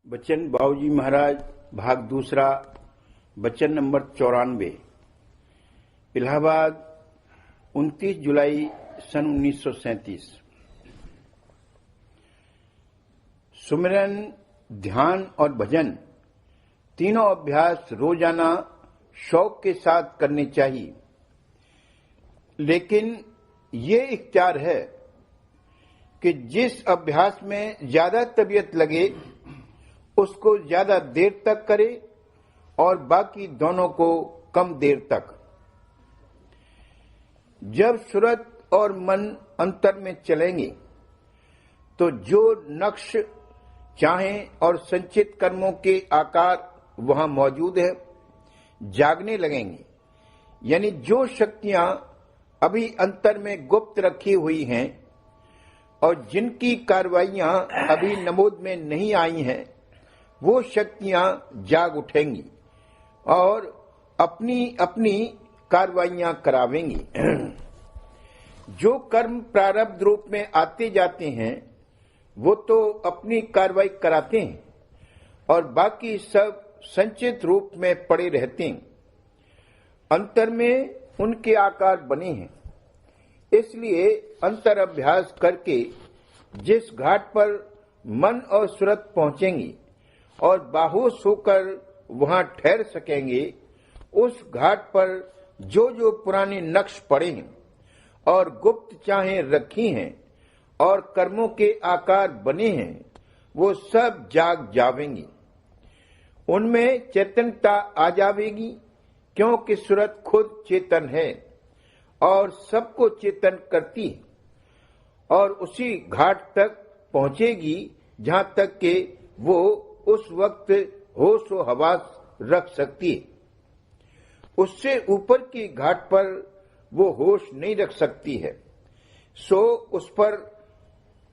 बच्चन बाबूजी महाराज भाग दूसरा बच्चन नंबर 94 इलाहाबाद 29 जुलाई सन 1937। सुमिरन, ध्यान और भजन तीनों अभ्यास रोजाना शौक के साथ करने चाहिए, लेकिन ये इख्तियार है कि जिस अभ्यास में ज्यादा तबीयत लगे उसको ज्यादा देर तक करे और बाकी दोनों को कम देर तक। जब सूरत और मन अंतर में चलेंगे तो जो नक्श चाहें और संचित कर्मों के आकार वहां मौजूद है जागने लगेंगे, यानी जो शक्तियां अभी अंतर में गुप्त रखी हुई हैं और जिनकी कार्रवाइयां अभी नमूद में नहीं आई हैं, वो शक्तियां जाग उठेंगी और अपनी अपनी कार्रवाइयां करावेंगी। जो कर्म प्रारब्ध रूप में आते जाते हैं वो तो अपनी कार्रवाई कराते हैं और बाकी सब संचित रूप में पड़े रहते हैं। अंतर में उनके आकार बने हैं, इसलिए अंतर अभ्यास करके जिस घाट पर मन और सूरत पहुंचेंगी और बाहोश होकर वहां ठहर सकेंगे, उस घाट पर जो जो पुराने नक्श पड़े हैं और गुप्त चाहें रखी हैं और कर्मों के आकार बने हैं, वो सब जाग जावेंगी। उनमें चेतनता आ जावेगी, क्योंकि सूरत खुद चेतन है और सबको चेतन करती है और उसी घाट तक पहुंचेगी जहां तक कि वो उस वक्त होश व हवास रख सकती है। उससे ऊपर की घाट पर वो होश नहीं रख सकती है, सो उस पर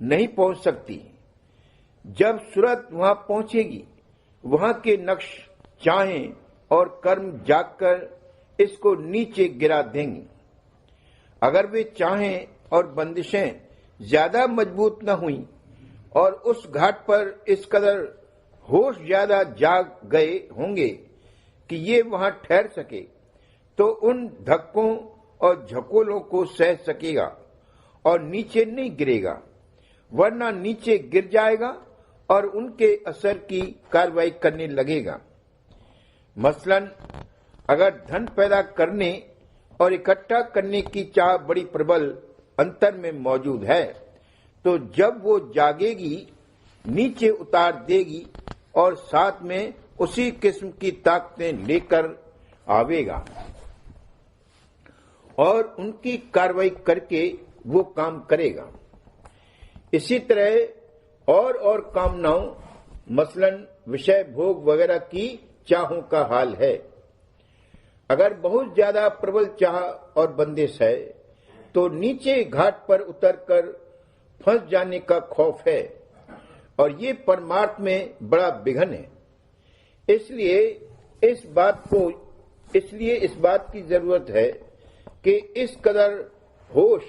नहीं पहुंच सकती। जब सूरत वहां पहुंचेगी, वहां के नक्श चाहें और कर्म जागकर इसको नीचे गिरा देंगे। अगर वे चाहें और बंदिशें ज्यादा मजबूत न हुई और उस घाट पर इस कदर होश ज्यादा जाग गए होंगे कि ये वहां ठहर सके, तो उन धक्कों और झकोलों को सह सकेगा और नीचे नहीं गिरेगा, वरना नीचे गिर जाएगा और उनके असर की कार्रवाई करने लगेगा। मसलन अगर धन पैदा करने और इकट्ठा करने की चाह बड़ी प्रबल अंतर में मौजूद है, तो जब वो जागेगी नीचे उतार देगी और साथ में उसी किस्म की ताकतें लेकर आवेगा और उनकी कार्रवाई करके वो काम करेगा। इसी तरह और कामनाओं, मसलन विषय भोग वगैरह की चाहों का हाल है। अगर बहुत ज्यादा प्रबल चाह और बंदिश है तो नीचे घाट पर उतरकर फंस जाने का खौफ है और ये परमार्थ में बड़ा विघन है। इसलिए इस बात की जरूरत है कि इस कदर होश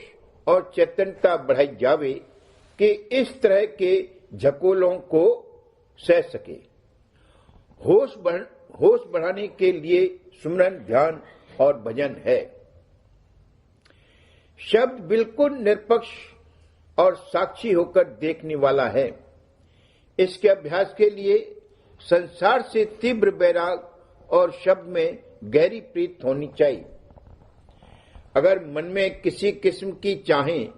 और चेतनता बढ़ाई जावे कि इस तरह के झकोलों को सह सके। होश बढ़ाने के लिए सुमिरन, ध्यान और भजन है। शब्द बिल्कुल निरपक्ष और साक्षी होकर देखने वाला है। इसके अभ्यास के लिए संसार से तीव्र वैराग और शब्द में गहरी प्रीत होनी चाहिए। अगर मन में किसी किस्म की चाहें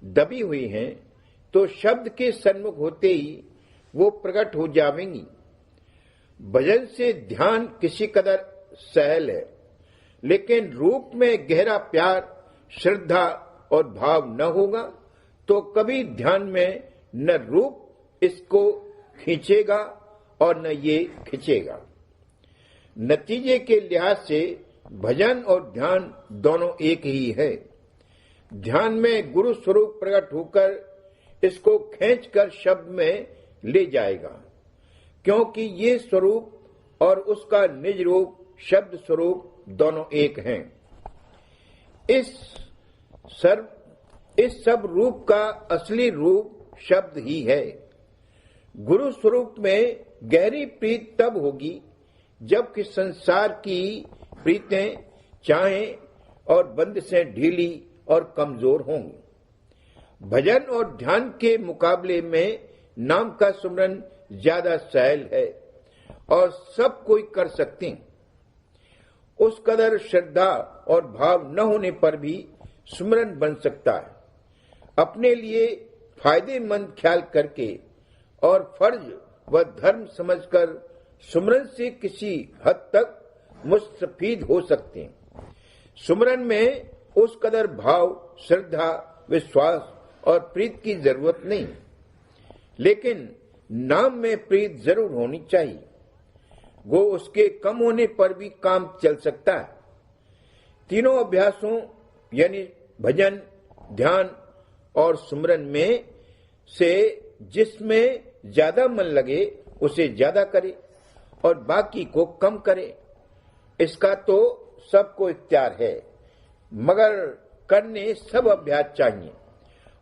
दबी हुई हैं, तो शब्द के सन्मुख होते ही वो प्रकट हो जावेंगी। भजन से ध्यान किसी कदर सहल है, लेकिन रूप में गहरा प्यार, श्रद्धा और भाव न होगा तो कभी ध्यान में न रूप इसको खींचेगा और न ये खींचेगा। नतीजे के लिहाज से भजन और ध्यान दोनों एक ही है। ध्यान में गुरु स्वरूप प्रकट होकर इसको खींचकर शब्द में ले जाएगा, क्योंकि ये स्वरूप और उसका निज रूप शब्द स्वरूप दोनों एक हैं। इस सब रूप का असली रूप शब्द ही है। गुरु स्वरूप में गहरी प्रीत तब होगी जबकि संसार की प्रीतें चाहें और बंदिशें ढीली और कमजोर होंगी। भजन और ध्यान के मुकाबले में नाम का सुमरन ज्यादा सहल है और सब कोई कर सकते हैं। उस कदर श्रद्धा और भाव न होने पर भी सुमरन बन सकता है। अपने लिए फायदेमंद ख्याल करके और फर्ज व धर्म समझकर सुमरन से किसी हद तक मुस्तफीद हो सकते हैं। सुमरन में उस कदर भाव, श्रद्धा, विश्वास और प्रीत की जरूरत नहीं, लेकिन नाम में प्रीत जरूर होनी चाहिए। वो उसके कम होने पर भी काम चल सकता है। तीनों अभ्यासों यानी भजन, ध्यान और सुमरन में से जिसमें ज्यादा मन लगे उसे ज्यादा करे और बाकी को कम करे। इसका तो सबको इख्तियार है, मगर करने सब अभ्यास चाहिए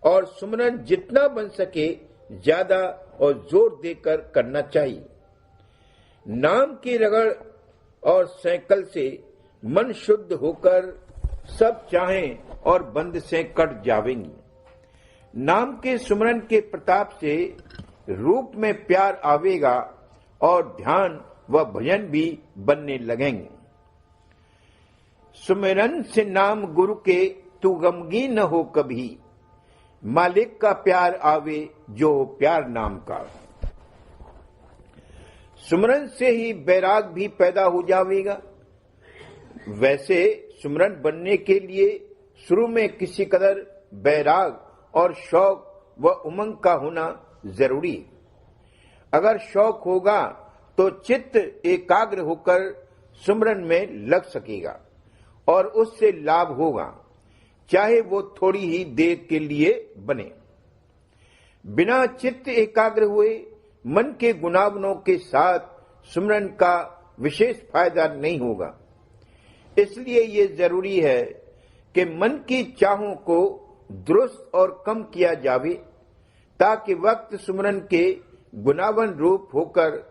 और सुमरन जितना बन सके ज्यादा और जोर देकर करना चाहिए। नाम की रगड़ और सैकल से मन शुद्ध होकर सब चाहें और बंदिशें कट जावेंगी। नाम के सुमरन के प्रताप से रूप में प्यार आवेगा और ध्यान व भजन भी बनने लगेंगे। सुमिरन से नाम गुरु के तू गमगीन न हो कभी, मालिक का प्यार आवे जो प्यार नाम का। सुमरन से ही बैराग भी पैदा हो जावेगा। वैसे सुमरन बनने के लिए शुरू में किसी कदर बैराग और शौक व उमंग का होना जरूरी है। अगर शौक होगा तो चित्त एकाग्र होकर सुमरन में लग सकेगा और उससे लाभ होगा, चाहे वो थोड़ी ही देर के लिए बने। बिना चित्त एकाग्र हुए मन के गुनावनों के साथ सुमरन का विशेष फायदा नहीं होगा। इसलिए ये जरूरी है कि मन की चाहों को दुरुस्त और कम किया जावे, ताकि वक्त सुमरन के गुनावन रूप होकर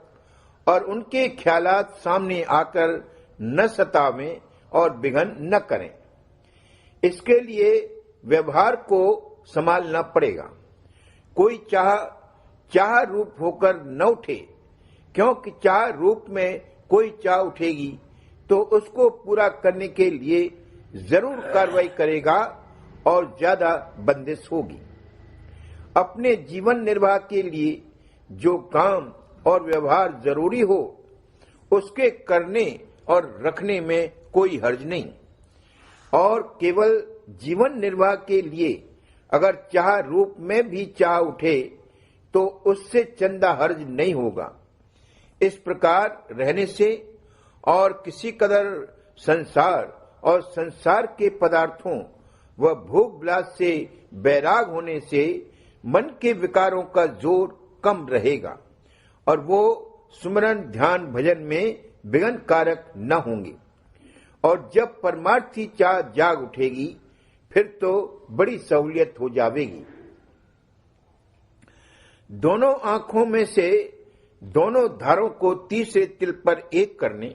और उनके ख्यालात सामने आकर न सतावें और विघन न करें। इसके लिए व्यवहार को संभालना पड़ेगा। कोई चाह रूप होकर न उठे, क्योंकि चाह रूप में कोई चाह उठेगी तो उसको पूरा करने के लिए जरूर कार्रवाई करेगा और ज्यादा बंदिश होगी। अपने जीवन निर्वाह के लिए जो काम और व्यवहार जरूरी हो उसके करने और रखने में कोई हर्ज नहीं, और केवल जीवन निर्वाह के लिए अगर चाह रूप में भी चाह उठे तो उससे चंदा हर्ज नहीं होगा। इस प्रकार रहने से और किसी कदर संसार और संसार के पदार्थों व भोग विलास से बैराग होने से मन के विकारों का जोर कम रहेगा और वो सुमरन ध्यान भजन में विघ्न कारक न होंगे। और जब परमार्थी चाह जाग उठेगी फिर तो बड़ी सहूलियत हो जाएगी। दोनों आंखों में से दोनों धारों को तीसरे तिल पर एक करने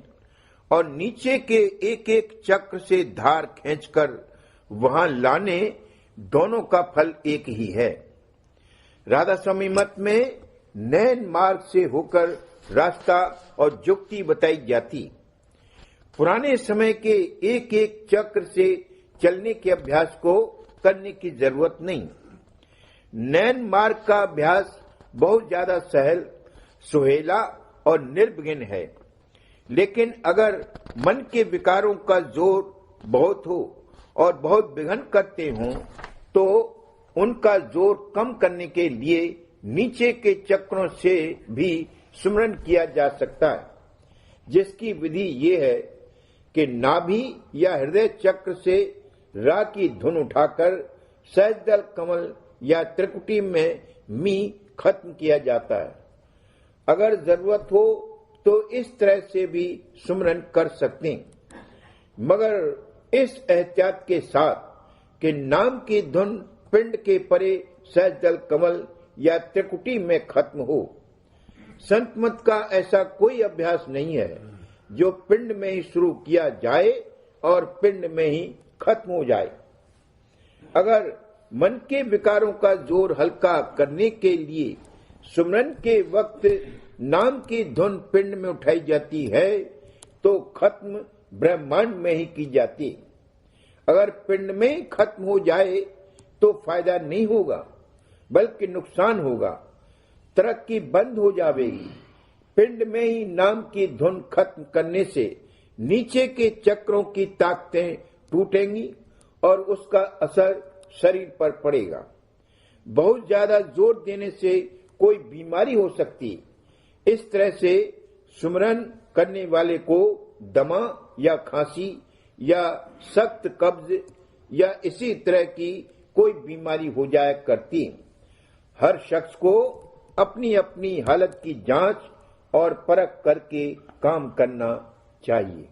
और नीचे के एक एक चक्र से धार खींचकर वहां लाने, दोनों का फल एक ही है। राधा स्वामी मत में नैन मार्ग से होकर रास्ता और जुक्ति बताई जाती। पुराने समय के एक एक चक्र से चलने के अभ्यास को करने की जरूरत नहीं। नैन मार्ग का अभ्यास बहुत ज्यादा सहल, सुहेला और निर्विघ्न है, लेकिन अगर मन के विकारों का जोर बहुत हो और बहुत विघ्न करते हों तो उनका जोर कम करने के लिए नीचे के चक्रों से भी सुमरन किया जा सकता है, जिसकी विधि ये है कि नाभि या हृदय चक्र से रा की धुन उठाकर सहजदल कमल या त्रिकुटी में मी खत्म किया जाता है। अगर जरूरत हो तो इस तरह से भी सुमरन कर सकते हैं, मगर इस एहतियात के साथ कि नाम की धुन पिंड के परे सहजदल कमल या त्रिकुटी में खत्म हो। संत मत का ऐसा कोई अभ्यास नहीं है जो पिंड में ही शुरू किया जाए और पिंड में ही खत्म हो जाए। अगर मन के विकारों का जोर हल्का करने के लिए सुमरन के वक्त नाम की धुन पिंड में उठाई जाती है तो खत्म ब्रह्मांड में ही की जाती। अगर पिंड में खत्म हो जाए तो फायदा नहीं होगा बल्कि नुकसान होगा, तरक्की बंद हो जाएगी। पिंड में ही नाम की धुन खत्म करने से नीचे के चक्रों की ताकतें टूटेंगी और उसका असर शरीर पर पड़ेगा। बहुत ज्यादा जोर देने से कोई बीमारी हो सकती। इस तरह से सुमरन करने वाले को दमा या खांसी या सख्त कब्ज या इसी तरह की कोई बीमारी हो जाया करती। हर शख्स को अपनी अपनी हालत की जांच और परख करके काम करना चाहिए।